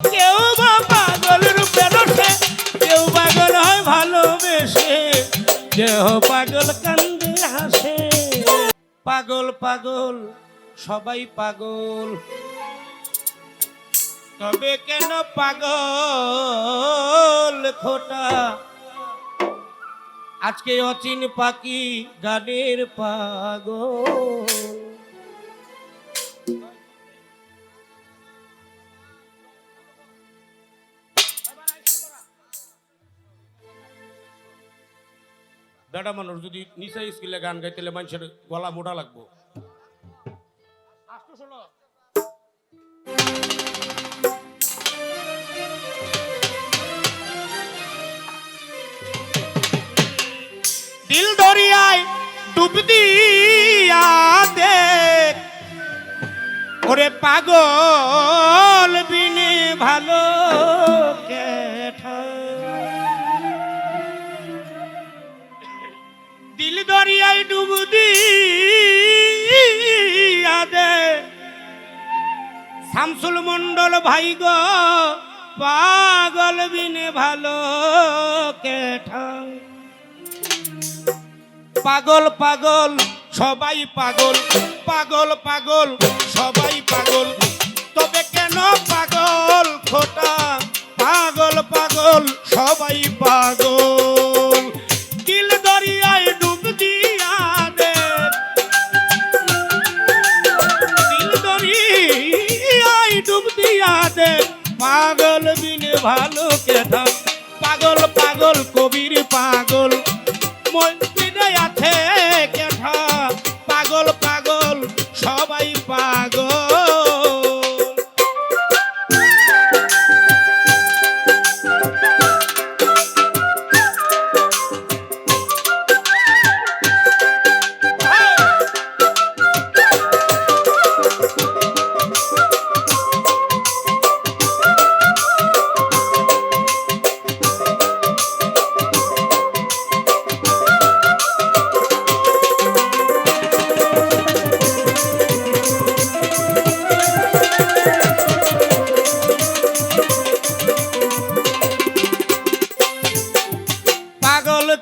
কেউ বা পাগল রূপে রসে, কেউ পাগল হয় ভালোবেসে, কেহ পাগল কান্দে হাসে। পাগল পাগল সবাই পাগল, তবে কেন পাগল খোটা? আজকে অচিন পাখি গানের পাগল। বেটা মানুষ যদি নিচে স্কুলে গান গাইতে মানুষের গলা মোটা লাগবো। দিল দরিয়ায় ডুব দিয়া দে, ওরে পাগল বিনে ভালো কেঠা। দিল দরিয়ায় ডুব দিয়া দে, শামসুল মন্ডল ভাই গো, পাগল বিনে ভালো কেঠা। পাগল পাগল সবাই পাগল, পাগল পাগল সবাই পাগল, তবে কেন পাগল খোটা? পাগল পাগল সবাই পাগল। দিল দরিয়ায় ডুব দিয়া দে, দিল দরিয়ায় ডুব দিয়া দে, পাগল বিনে ভালো কেঠা। পাগল পাগল কবির পাগল, মন বিনে আছে কেঠা। পাগল পাগল সবাই পাগল।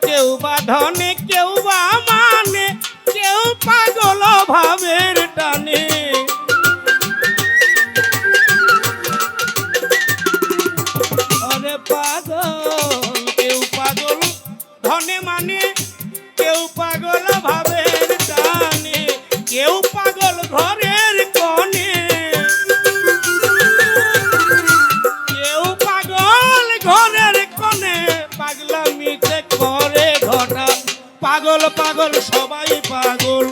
কেউ বা ধনে, কেউ বা মানে, কেউ পাগল ভাবের টানে। আরে পাগল কেউ পাগল ধনে মানে, কেউ পাগল ভাবের টানে, কেউ পাগল ঘরের কোণে, কেউ পাগল ঘরের কোণে, পাগলামিতে করে ঘটা। পাগল পাগল সবাই পাগল,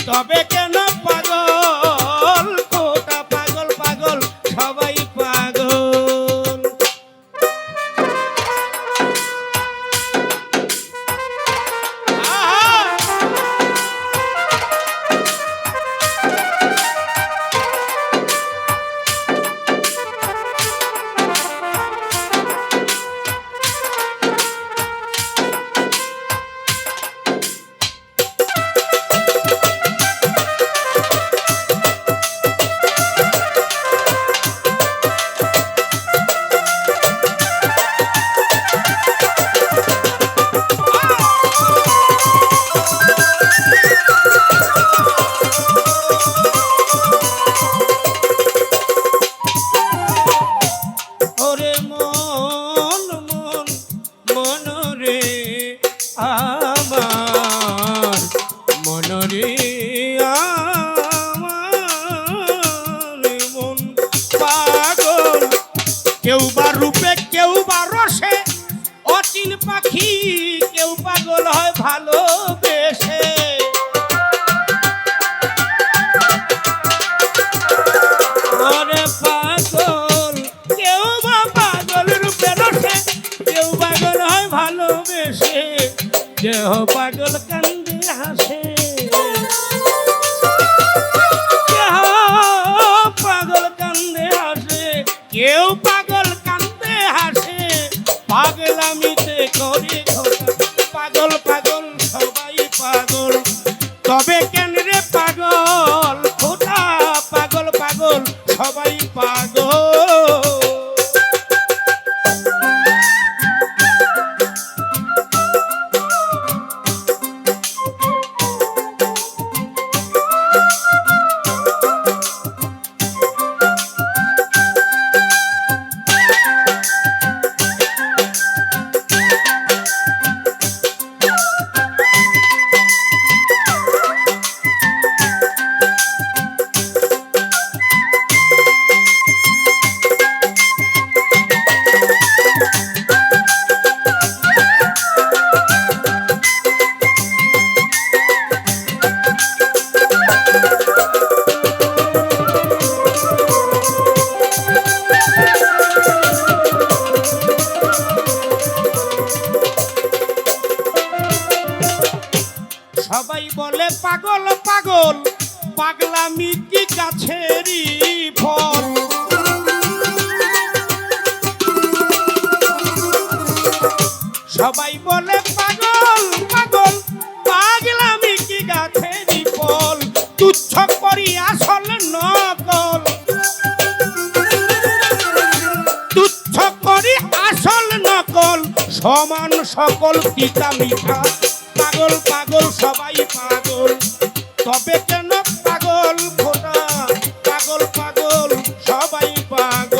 তবে কেন পাগল খোটা? পাগল পাগল সবাই পাগল। কেউ বা রূপে, কেউ বা রসে, অচিন পাখি কেউ পাগল হয় ভালোবেসে। আরে পাগল কেউ বা পাগল রূপে রসে, কেউ পাগল হয় ভালোবেসে, কেহ পাগল কান্দে হাসে। কেহ পাগল কান্দে হাসে, কেউ পাগল কান্দে হাসে, পাগলামিতে করে ঘটা। পাগল পাগল সবাই পাগল, তবে কেন রে পাগল খোটা? পাগল পাগল সবাই পাগল। পাগলামি কি গাছেরই ফল। সবাই বলে পাগল পাগল, পাগলামি কি গাছেরই ফল। তুচ্ছ করি আসল নকল, তুচ্ছ করি আসল নকল। সমান সকল তিতা মিঠা, পাগল পাগল সবাই পাগল। তবে কেন পাগল খোদা, পাগল পাগল সবাই পাগল।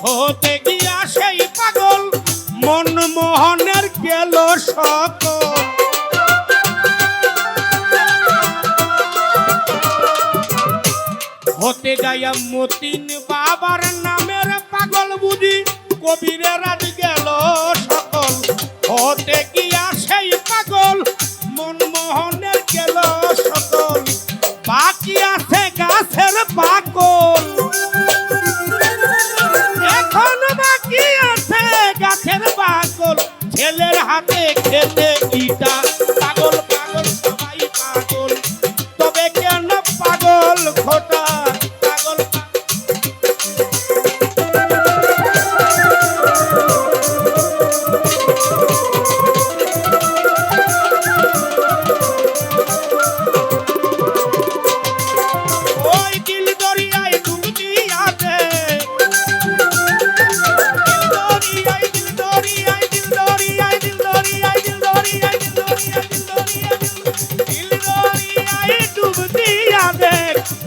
হতে গিয়া সেই পাগল মনমোহনের গেল সকল। হতে যাইয়া মতিন বাবার নামের পাগল বুঝি কবিরের আজ গেল সকল। হতে গিয়া সেই পাগল মনমোহনের গেল সকল। বাকি আছে গাছের পাগল, এখন বাকি আছে গাছের পাগল। ছেলের হাতে খেতে ইটা, পাগল পাগল সবাই পাগল। তবে কেন পাগল খোটা, পাগল ওই দিল দরিয়ায় ডুব দিয়াছে,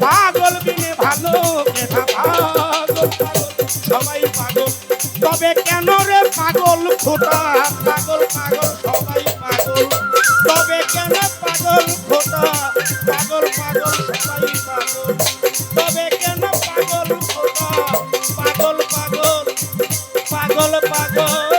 পাগল বিনে ভালো কেনা পাগল সবাই পাগল। তবে কেন রে পাগল খোটা, পাগল পাগল সবাই পাগল। তবে কেন পাগল খোটা, পাগল পাগল সবাই পাগল। তবে কেন পাগল খোটা, পাগল পাগল পাগল পাগল।